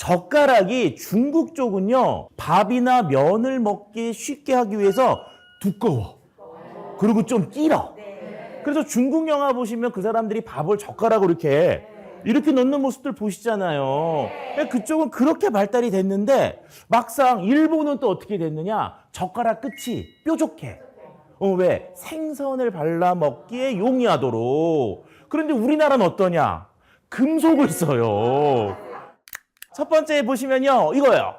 젓가락이 중국 쪽은요, 밥이나 면을 먹기 쉽게 하기 위해서 두꺼워. 그리고 좀 길어. 그래서 중국 영화 보시면 그 사람들이 밥을 젓가락으로 이렇게 넣는 모습들 보시잖아요. 그쪽은 그렇게 발달이 됐는데 막상 일본은 또 어떻게 됐느냐? 젓가락 끝이 뾰족해. 왜? 생선을 발라 먹기에 용이하도록. 그런데 우리나라는 어떠냐? 금속을 써요. 첫 번째 보시면요, 이거예요.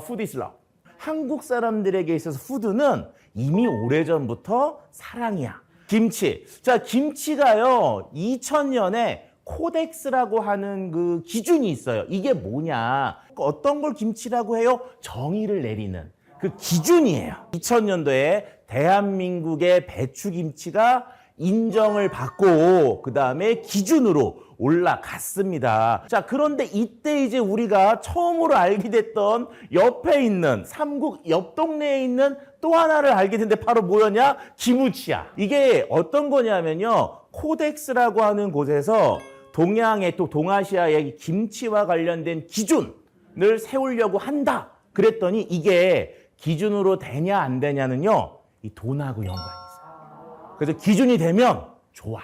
푸드 is love. 한국 사람들에게 있어서 푸드는 이미 오래전부터 사랑이야. 김치. 자, 김치가요, 2000년에 코덱스라고 하는 그 기준이 있어요. 이게 뭐냐? 어떤 걸 김치라고 해요? 정의를 내리는 그 기준이에요. 2000년도에 대한민국의 배추김치가 인정을 받고 그 다음에 기준으로 올라갔습니다. 자, 그런데 이때 이제 우리가 처음으로 알게 됐던 옆에 있는 삼국 옆 동네에 있는 또 하나를 알게 됐는데 바로 뭐였냐? 기무치야. 이게 어떤 거냐면요, 코덱스라고 하는 곳에서 동양의 또 동아시아의 김치와 관련된 기준을 세우려고 한다. 그랬더니 이게 기준으로 되냐 안 되냐는요, 이 돈하고 연관이 있어요. 그래서 기준이 되면 좋아.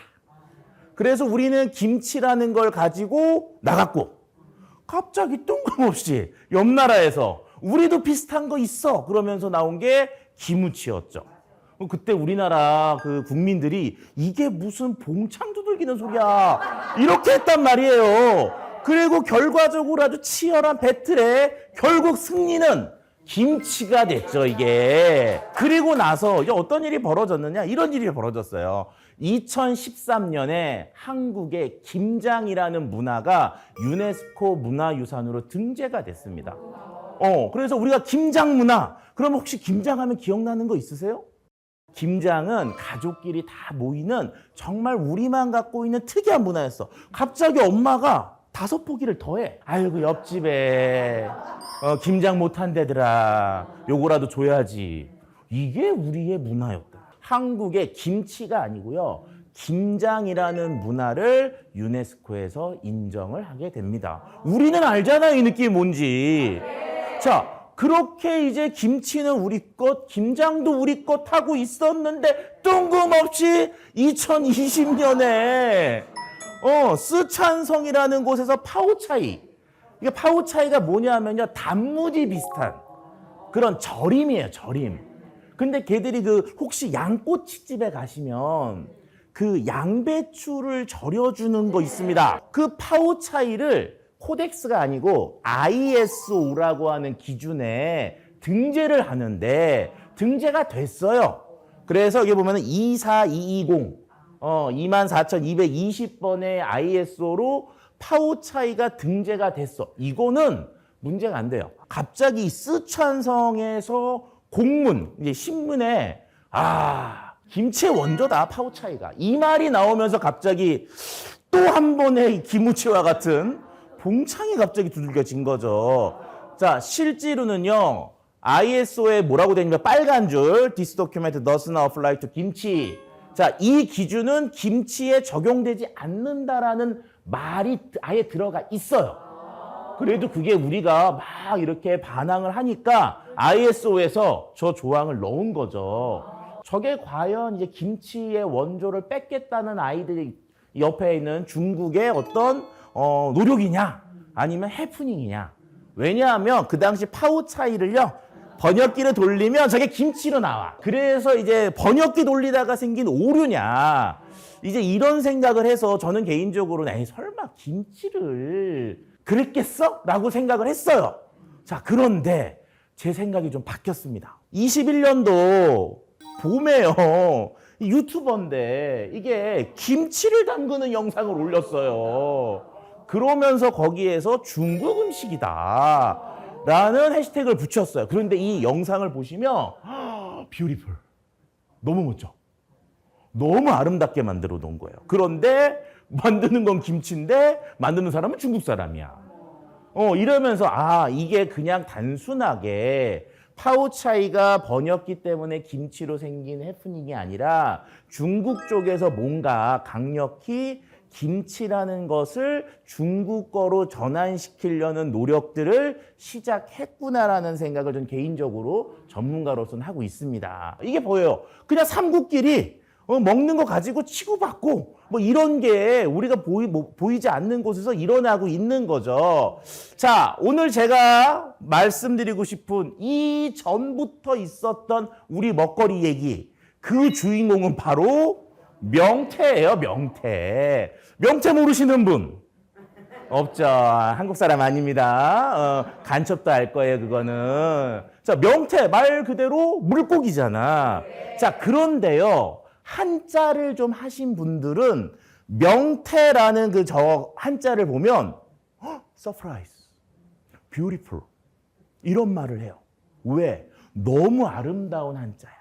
그래서 우리는 김치라는 걸 가지고 나갔고, 갑자기 뜬금없이 옆 나라에서 우리도 비슷한 거 있어 그러면서 나온 게 기무치였죠. 그때 우리나라 그 국민들이 이게 무슨 봉창 두들기는 소리야 이렇게 했단 말이에요. 그리고 결과적으로 아주 치열한 배틀에 결국 승리는 김치가 됐죠, 이게. 그리고 나서 이제 어떤 일이 벌어졌느냐, 이런 일이 벌어졌어요. 2013년에 한국의 김장이라는 문화가 유네스코 문화유산으로 등재가 됐습니다. 그래서 우리가 김장 문화, 그럼 혹시 김장하면 기억나는 거 있으세요? 김장은 가족끼리 다 모이는 정말 우리만 갖고 있는 특이한 문화였어. 갑자기 엄마가 5포기를 더해. 아이고, 옆집에 김장 못한대더라. 요거라도 줘야지. 이게 우리의 문화였다. 한국의 김치가 아니고요, 김장이라는 문화를 유네스코에서 인정을 하게 됩니다. 우리는 알잖아요, 이 느낌이 뭔지. 자, 그렇게 이제 김치는 우리 것, 김장도 우리 것 하고 있었는데 뜬금없이 2020년에 쓰촨성이라는 곳에서 파오차이. 이게 파오차이가 뭐냐면요, 단무지 비슷한 그런 절임이에요, 절임. 근데 걔들이 혹시 양꼬치집에 가시면 그 양배추를 절여주는 거 있습니다. 그 파오차이를 코덱스가 아니고 ISO라고 하는 기준에 등재를 하는데 등재가 됐어요. 그래서 여기 보면 24220, 24220번의 ISO로 파오차이가 등재가 됐어. 이거는 문제가 안 돼요. 갑자기 쓰촨성에서 공문, 이제 신문에 김치의 원조다, 파오차이가. 이 말이 나오면서 갑자기 또 한 번의 기무치와 같은 봉창이 갑자기 두들겨진 거죠. 자, 실제로는요, ISO에 뭐라고 되냐면 빨간 줄, This document does not apply to 김치. 자, 이 기준은 김치에 적용되지 않는다라는 말이 아예 들어가 있어요. 그래도 그게 우리가 막 이렇게 반항을 하니까 ISO에서 저 조항을 넣은 거죠. 저게 과연 이제 김치의 원조를 뺏겠다는 아이들이 옆에 있는 중국의 어떤 노력이냐, 아니면 해프닝이냐. 왜냐하면 그 당시 파오차이를요, 번역기를 돌리면 저게 김치로 나와. 그래서 이제 번역기 돌리다가 생긴 오류냐, 이제 이런 생각을 해서 저는 개인적으로는 에이, 설마 김치를 그랬겠어? 라고 생각을 했어요. 자, 그런데 제 생각이 좀 바뀌었습니다. 21년도 봄에요, 유튜버인데 이게 김치를 담그는 영상을 올렸어요. 그러면서 거기에서 중국 음식이다 라는 해시태그를 붙였어요. 그런데 이 영상을 보시면 뷰티풀, 너무 멋져, 너무 아름답게 만들어 놓은 거예요. 그런데 만드는 건 김치인데 만드는 사람은 중국 사람이야. 이러면서 이게 그냥 단순하게 파오차이가 번역기 때문에 김치로 생긴 해프닝이 아니라 중국 쪽에서 뭔가 강력히 김치라는 것을 중국어로 전환시키려는 노력들을 시작했구나라는 생각을 전 개인적으로 전문가로서는 하고 있습니다. 이게 보여요. 그냥 삼국끼리 먹는 거 가지고 치고받고 뭐 이런 게 우리가 보이지 않는 곳에서 일어나고 있는 거죠. 자, 오늘 제가 말씀드리고 싶은 이 전부터 있었던 우리 먹거리 얘기, 그 주인공은 바로 명태예요. 명태. 명태 모르시는 분? 없죠. 한국 사람 아닙니다. 간첩도 알 거예요, 그거는. 자, 명태 말 그대로 물고기잖아. 자, 그런데요. 한자를 좀 하신 분들은 명태라는 그 저 한자를 보면 서프라이즈, 뷰티풀 이런 말을 해요. 왜? 너무 아름다운 한자야.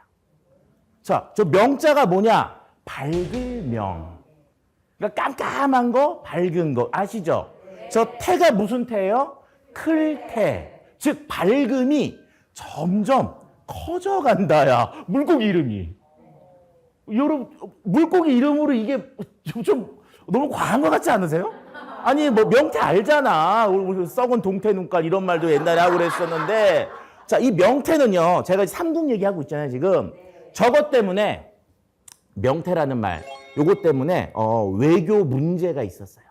자, 저 명자가 뭐냐? 밝을 명. 그러니까 깜깜한 거, 밝은 거 아시죠? 저 태가 무슨 태예요? 클태. 즉 밝음이 점점 커져간다야. 물고기 이름이. 여러분 물고기 이름으로 이게 좀 너무 과한 것 같지 않으세요? 아니 뭐 명태 알잖아. 우리 썩은 동태 눈깔 이런 말도 옛날에 하고 그랬었는데, 자, 이 명태는요, 제가 삼국 얘기하고 있잖아요 지금. 저것 때문에 명태라는 말, 요것 때문에 외교 문제가 있었어요.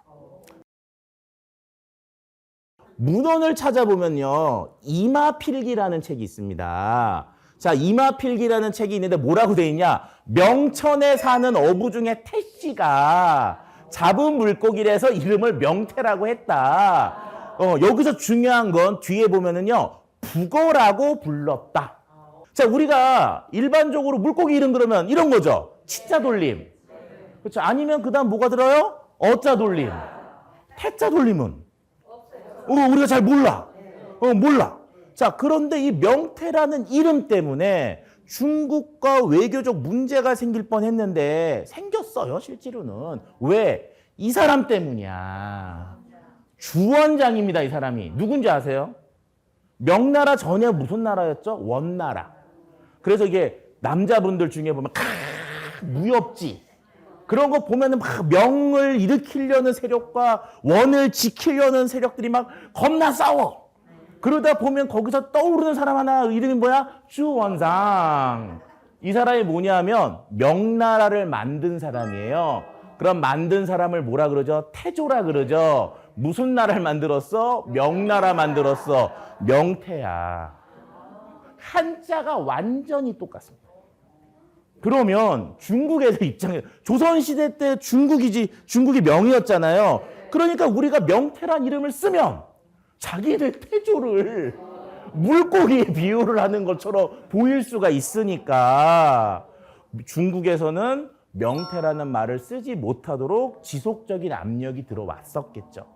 문헌을 찾아보면요, 이마필기라는 책이 있습니다. 자, 이마필기라는 책이 있는데 뭐라고 돼 있냐? 명천에 사는 어부 중에 태씨가 잡은 물고기라서 이름을 명태라고 했다. 여기서 중요한 건 뒤에 보면은요, 북어라고 불렀다. 자, 우리가 일반적으로 물고기 이름 그러면 이런 거죠. 치자 돌림. 그렇죠. 아니면 그다음 뭐가 들어요? 어자 돌림. 태자 돌림은 우리가 잘 몰라. 몰라. 자, 그런데 이 명태라는 이름 때문에 중국과 외교적 문제가 생길 뻔했는데 생겼어요, 실제로는. 왜? 이 사람 때문이야. 주원장입니다, 이 사람이. 누군지 아세요? 명나라 전에 무슨 나라였죠? 원나라. 그래서 이게 남자분들 중에 보면 무협지 그런 거 보면은 막 명을 일으키려는 세력과 원을 지키려는 세력들이 막 겁나 싸워. 그러다 보면 거기서 떠오르는 사람 하나 이름이 뭐야? 주원상. 이 사람이 뭐냐면 명나라를 만든 사람이에요. 그럼 만든 사람을 뭐라 그러죠? 태조라 그러죠. 무슨 나라를 만들었어? 명나라 만들었어. 명태야. 한자가 완전히 똑같습니다. 그러면 중국에서 입장에 조선시대 때 중국이 명이었잖아요. 그러니까 우리가 명태란 이름을 쓰면 자기네 태조를 물고기에 비유를 하는 것처럼 보일 수가 있으니까 중국에서는 명태라는 말을 쓰지 못하도록 지속적인 압력이 들어왔었겠죠.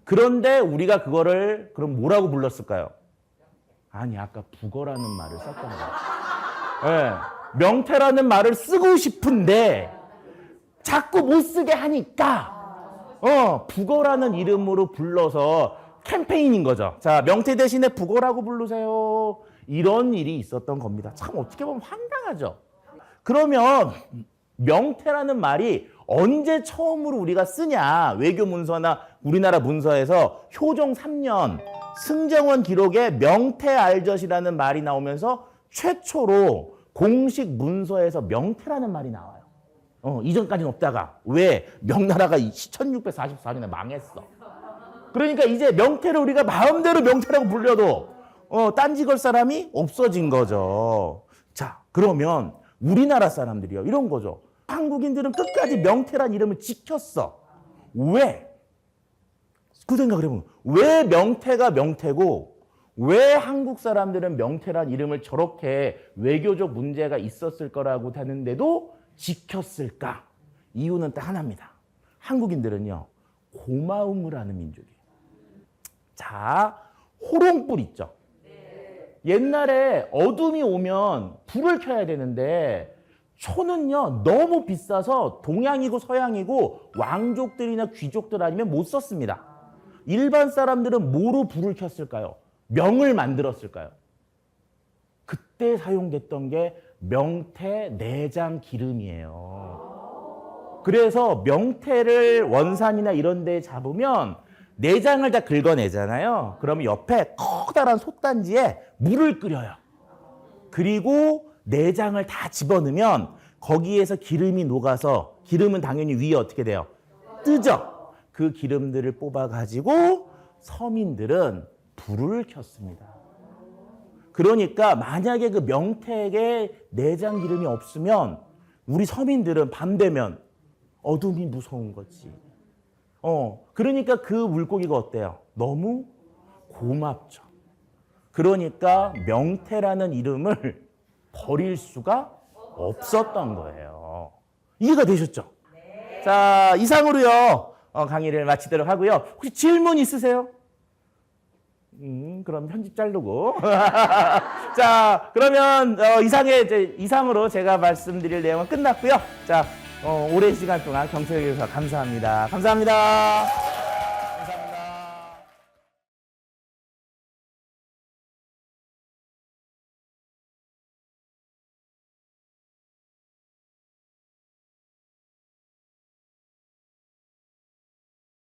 그런데 우리가 그거를 그럼 뭐라고 불렀을까요? 아니, 아까 북어라는 말을 썼던 거예요. 네. 명태라는 말을 쓰고 싶은데 자꾸 못 쓰게 하니까 북어라는 이름으로 불러서 캠페인인 거죠. 자, 명태 대신에 북어라고 부르세요. 이런 일이 있었던 겁니다. 참 어떻게 보면 황당하죠. 그러면 명태라는 말이 언제 처음으로 우리가 쓰냐? 외교 문서나 우리나라 문서에서 효종 3년 승정원 기록에 명태알젓이라는 말이 나오면서 최초로 공식 문서에서 명태라는 말이 나와요. 이전까지는 없다가. 왜? 명나라가 1644년에 망했어. 그러니까 이제 명태를 우리가 마음대로 명태라고 불려도 딴지 걸 사람이 없어진 거죠. 자, 그러면 우리나라 사람들이요, 이런 거죠. 한국인들은 끝까지 명태란 이름을 지켰어. 왜? 그 생각을 해보면 왜 명태가 명태고 왜 한국 사람들은 명태란 이름을 저렇게 외교적 문제가 있었을 거라고 하는데도 지켰을까? 이유는 딱 하나입니다. 한국인들은요, 고마움을 하는 민족이에요. 자, 호롱불 있죠? 옛날에 어둠이 오면 불을 켜야 되는데 초는요, 너무 비싸서 동양이고 서양이고 왕족들이나 귀족들 아니면 못 썼습니다. 일반 사람들은 뭐로 불을 켰을까요? 명을 만들었을까요? 그때 사용됐던 게 명태 내장 기름이에요. 그래서 명태를 원산이나 이런 데 잡으면 내장을 다 긁어내잖아요. 그러면 옆에 커다란 솥단지에 물을 끓여요. 그리고 내장을 다 집어넣으면 거기에서 기름이 녹아서 기름은 당연히 위에 어떻게 돼요? 뜨죠. 그 기름들을 뽑아가지고 서민들은 불을 켰습니다. 그러니까 만약에 그 명태에 내장 기름이 없으면 우리 서민들은 밤 되면 어둠이 무서운 거지. 그러니까 그 물고기가 어때요? 너무 고맙죠. 그러니까 명태라는 이름을 버릴 수가 없었던 거예요. 이해가 되셨죠? 네. 자, 이상으로요. 강의를 마치도록 하고요. 혹시 질문 있으세요? 그럼 편집 자르고. 자, 그러면 이상으로 제가 말씀드릴 내용은 끝났고요. 자, 오랜 시간 동안 경철교사 감사합니다. 감사합니다.